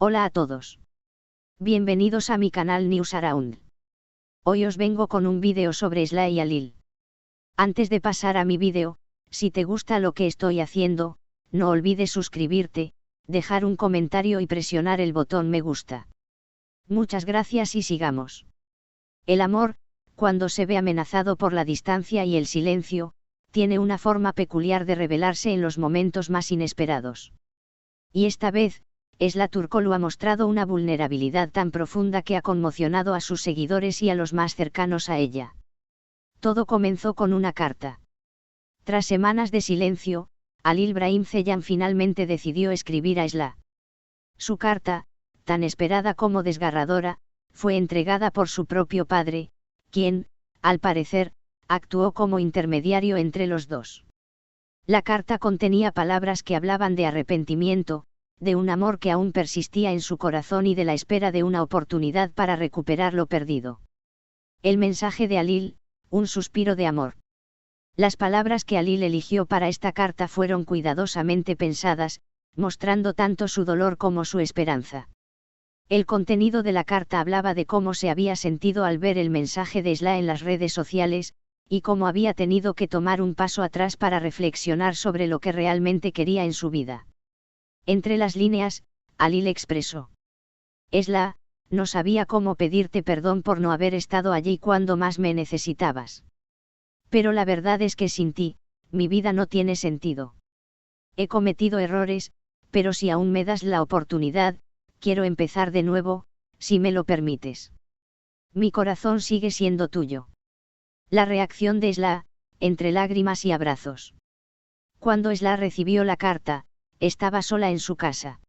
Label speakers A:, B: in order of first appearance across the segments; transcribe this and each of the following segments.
A: Hola a todos. Bienvenidos a mi canal News Around. Hoy os vengo con un vídeo sobre Sla y Alil. Antes de pasar a mi vídeo, si te gusta lo que estoy haciendo, no olvides suscribirte, dejar un comentario y presionar el botón me gusta. Muchas gracias y sigamos. El amor, cuando se ve amenazado por la distancia y el silencio, tiene una forma peculiar de revelarse en los momentos más inesperados. Y esta vez, Sla Turkoglu ha mostrado una vulnerabilidad tan profunda que ha conmocionado a sus seguidores y a los más cercanos a ella. Todo comenzó con una carta. Tras semanas de silencio, Alil Brahim Ceylan finalmente decidió escribir a Sla. Su carta, tan esperada como desgarradora, fue entregada por su propio padre, quien, al parecer, actuó como intermediario entre los dos. La carta contenía palabras que hablaban de arrepentimiento, de un amor que aún persistía en su corazón y de la espera de una oportunidad para recuperar lo perdido. El mensaje de Alil, un suspiro de amor. Las palabras que Alil eligió para esta carta fueron cuidadosamente pensadas, mostrando tanto su dolor como su esperanza. El contenido de la carta hablaba de cómo se había sentido al ver el mensaje de Sla en las redes sociales, y cómo había tenido que tomar un paso atrás para reflexionar sobre lo que realmente quería en su vida. Entre las líneas, Alil expresó: Sla, no sabía cómo pedirte perdón por no haber estado allí cuando más me necesitabas. Pero la verdad es que sin ti, mi vida no tiene sentido. He cometido errores, pero si aún me das la oportunidad, quiero empezar de nuevo, si me lo permites. Mi corazón sigue siendo tuyo. La reacción de Sla, entre lágrimas y abrazos. Cuando Sla recibió la carta, estaba sola en su casa.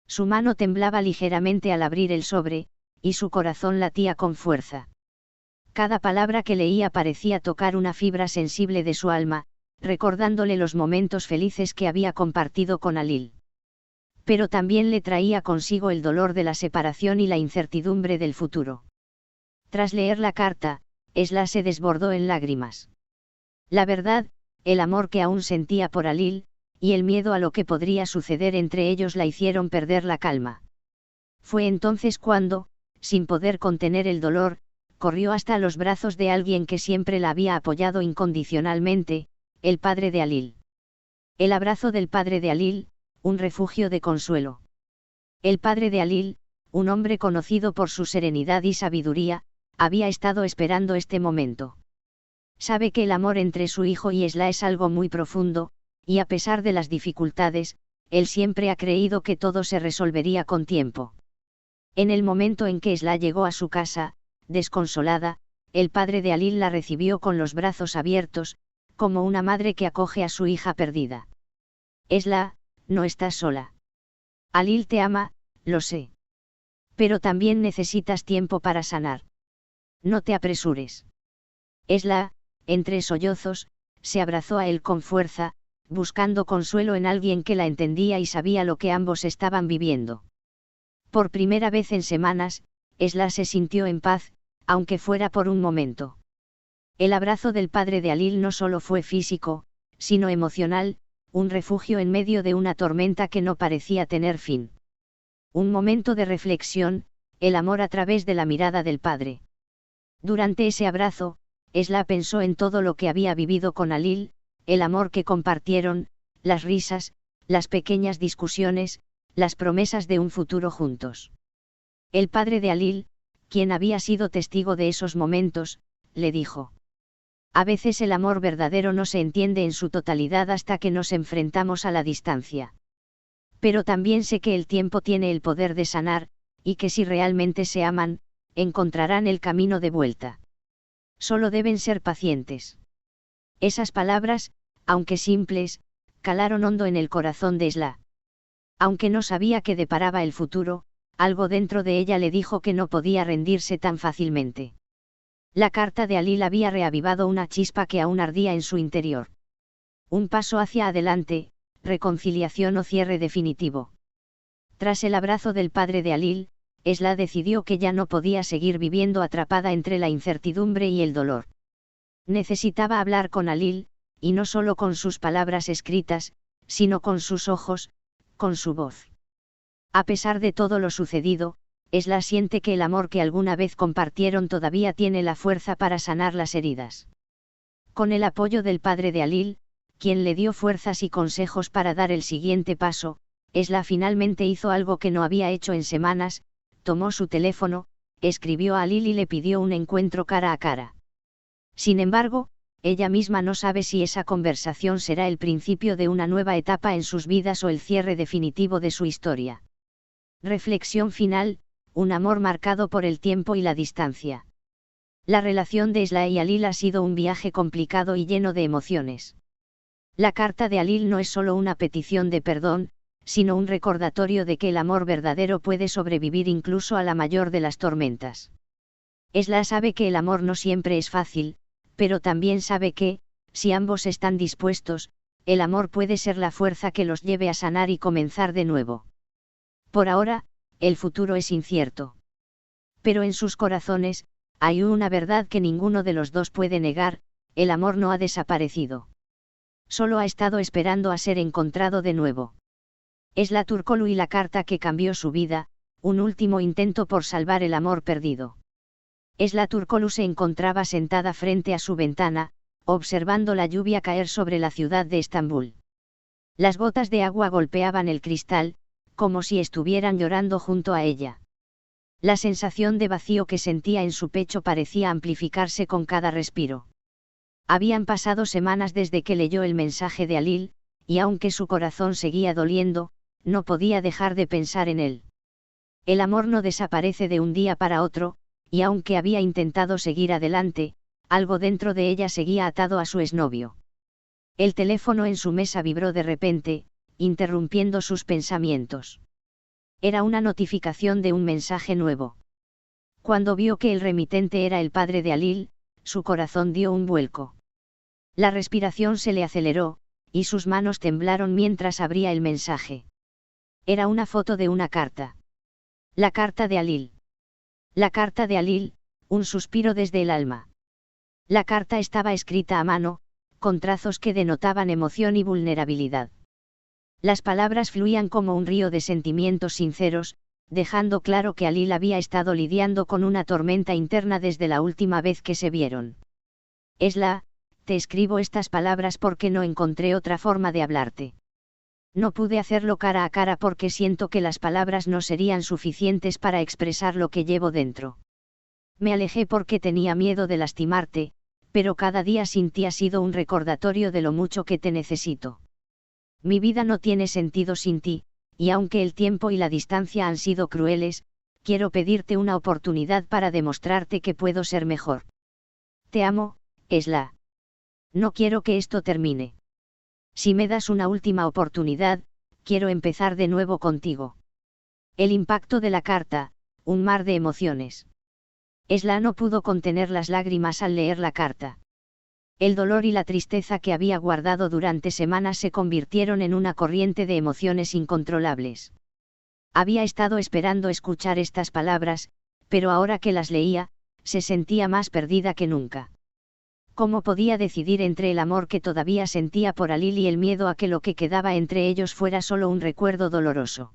A: Su mano temblaba ligeramente al abrir el sobre, y su corazón latía con fuerza. Cada palabra que leía parecía tocar una fibra sensible de su alma, recordándole los momentos felices que había compartido con Alil. Pero también le traía consigo el dolor de la separación y la incertidumbre del futuro. Tras leer la carta, Sla se desbordó en lágrimas. La verdad, el amor que aún sentía por Alil, y el miedo a lo que podría suceder entre ellos la hicieron perder la calma. Fue entonces cuando, sin poder contener el dolor, corrió hasta los brazos de alguien que siempre la había apoyado incondicionalmente, el padre de Alil. El abrazo del padre de Alil, un refugio de consuelo. El padre de Alil, un hombre conocido por su serenidad y sabiduría, había estado esperando este momento. Sabe que el amor entre su hijo y Sla es algo muy profundo, y a pesar de las dificultades, él siempre ha creído que todo se resolvería con tiempo. En el momento en que Sla llegó a su casa, desconsolada, el padre de Alil la recibió con los brazos abiertos, como una madre que acoge a su hija perdida. Sla, no estás sola. Alil te ama, lo sé. Pero también necesitas tiempo para sanar. No te apresures. Sla, entre sollozos, se abrazó a él con fuerza, buscando consuelo en alguien que la entendía y sabía lo que ambos estaban viviendo. Por primera vez en semanas, Sla se sintió en paz, aunque fuera por un momento. El abrazo del padre de Alil no solo fue físico, sino emocional, un refugio en medio de una tormenta que no parecía tener fin. Un momento de reflexión, el amor a través de la mirada del padre. Durante ese abrazo, Sla pensó en todo lo que había vivido con Alil, el amor que compartieron, las risas, las pequeñas discusiones, las promesas de un futuro juntos. El padre de Alil, quien había sido testigo de esos momentos, le dijo: a veces el amor verdadero no se entiende en su totalidad hasta que nos enfrentamos a la distancia. Pero también sé que el tiempo tiene el poder de sanar, y que si realmente se aman, encontrarán el camino de vuelta. Solo deben ser pacientes. Esas palabras, aunque simples, calaron hondo en el corazón de Sla. Aunque no sabía qué deparaba el futuro, algo dentro de ella le dijo que no podía rendirse tan fácilmente. La carta de Alil había reavivado una chispa que aún ardía en su interior. Un paso hacia adelante, reconciliación o cierre definitivo. Tras el abrazo del padre de Alil, Sla decidió que ya no podía seguir viviendo atrapada entre la incertidumbre y el dolor. Necesitaba hablar con Alil, y no solo con sus palabras escritas, sino con sus ojos, con su voz. A pesar de todo lo sucedido, Esla siente que el amor que alguna vez compartieron todavía tiene la fuerza para sanar las heridas. Con el apoyo del padre de Alil, quien le dio fuerzas y consejos para dar el siguiente paso, Esla finalmente hizo algo que no había hecho en semanas: tomó su teléfono, escribió a Alil y le pidió un encuentro cara a cara. Sin embargo, ella misma no sabe si esa conversación será el principio de una nueva etapa en sus vidas o el cierre definitivo de su historia. Reflexión final: un amor marcado por el tiempo y la distancia. La relación de Esla y Alil ha sido un viaje complicado y lleno de emociones. La carta de Alil no es solo una petición de perdón, sino un recordatorio de que el amor verdadero puede sobrevivir incluso a la mayor de las tormentas. Esla sabe que el amor no siempre es fácil, pero también sabe que, si ambos están dispuestos, el amor puede ser la fuerza que los lleve a sanar y comenzar de nuevo. Por ahora, el futuro es incierto. Pero en sus corazones, hay una verdad que ninguno de los dos puede negar: el amor no ha desaparecido. Solo ha estado esperando a ser encontrado de nuevo. Esla Turkoglu y la carta que cambió su vida, un último intento por salvar el amor perdido. Esla Turkoglu se encontraba sentada frente a su ventana, observando la lluvia caer sobre la ciudad de Estambul. Las gotas de agua golpeaban el cristal, como si estuvieran llorando junto a ella. La sensación de vacío que sentía en su pecho parecía amplificarse con cada respiro. Habían pasado semanas desde que leyó el mensaje de Alil, y aunque su corazón seguía doliendo, no podía dejar de pensar en él. El amor no desaparece de un día para otro, y aunque había intentado seguir adelante, algo dentro de ella seguía atado a su exnovio. El teléfono en su mesa vibró de repente, interrumpiendo sus pensamientos. Era una notificación de un mensaje nuevo. Cuando vio que el remitente era el padre de Alil, su corazón dio un vuelco. La respiración se le aceleró, y sus manos temblaron mientras abría el mensaje. Era una foto de una carta. La carta de Alil. La carta de Alil, un suspiro desde el alma. La carta estaba escrita a mano, con trazos que denotaban emoción y vulnerabilidad. Las palabras fluían como un río de sentimientos sinceros, dejando claro que Alil había estado lidiando con una tormenta interna desde la última vez que se vieron. Esla, te escribo estas palabras porque no encontré otra forma de hablarte. No pude hacerlo cara a cara porque siento que las palabras no serían suficientes para expresar lo que llevo dentro. Me alejé porque tenía miedo de lastimarte, pero cada día sin ti ha sido un recordatorio de lo mucho que te necesito. Mi vida no tiene sentido sin ti, y aunque el tiempo y la distancia han sido crueles, quiero pedirte una oportunidad para demostrarte que puedo ser mejor. Te amo, Esla. No quiero que esto termine. Si me das una última oportunidad, quiero empezar de nuevo contigo. El impacto de la carta, un mar de emociones. Esla no pudo contener las lágrimas al leer la carta. El dolor y la tristeza que había guardado durante semanas se convirtieron en una corriente de emociones incontrolables. Había estado esperando escuchar estas palabras, pero ahora que las leía, se sentía más perdida que nunca. ¿Cómo podía decidir entre el amor que todavía sentía por Alil y el miedo a que lo que quedaba entre ellos fuera solo un recuerdo doloroso?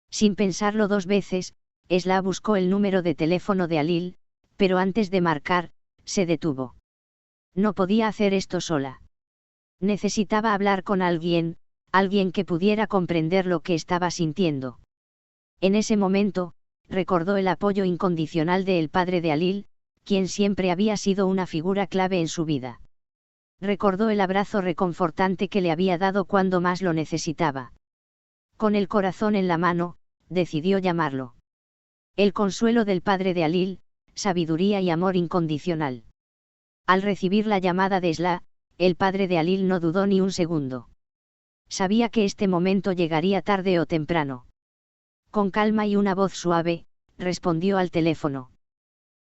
A: Sin pensarlo dos veces, Esla buscó el número de teléfono de Alil, pero antes de marcar, se detuvo. No podía hacer esto sola. Necesitaba hablar con alguien que pudiera comprender lo que estaba sintiendo. En ese momento, recordó el apoyo incondicional del padre de Alil, quien siempre había sido una figura clave en su vida. Recordó el abrazo reconfortante que le había dado cuando más lo necesitaba. Con el corazón en la mano, decidió llamarlo. El consuelo del padre de Alil, sabiduría y amor incondicional. Al recibir la llamada de Esla, el padre de Alil no dudó ni un segundo. Sabía que este momento llegaría tarde o temprano. Con calma y una voz suave, respondió al teléfono.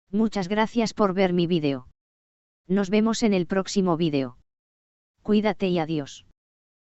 A: Muchas gracias por ver mi vídeo. Nos vemos en el próximo vídeo. Cuídate y adiós.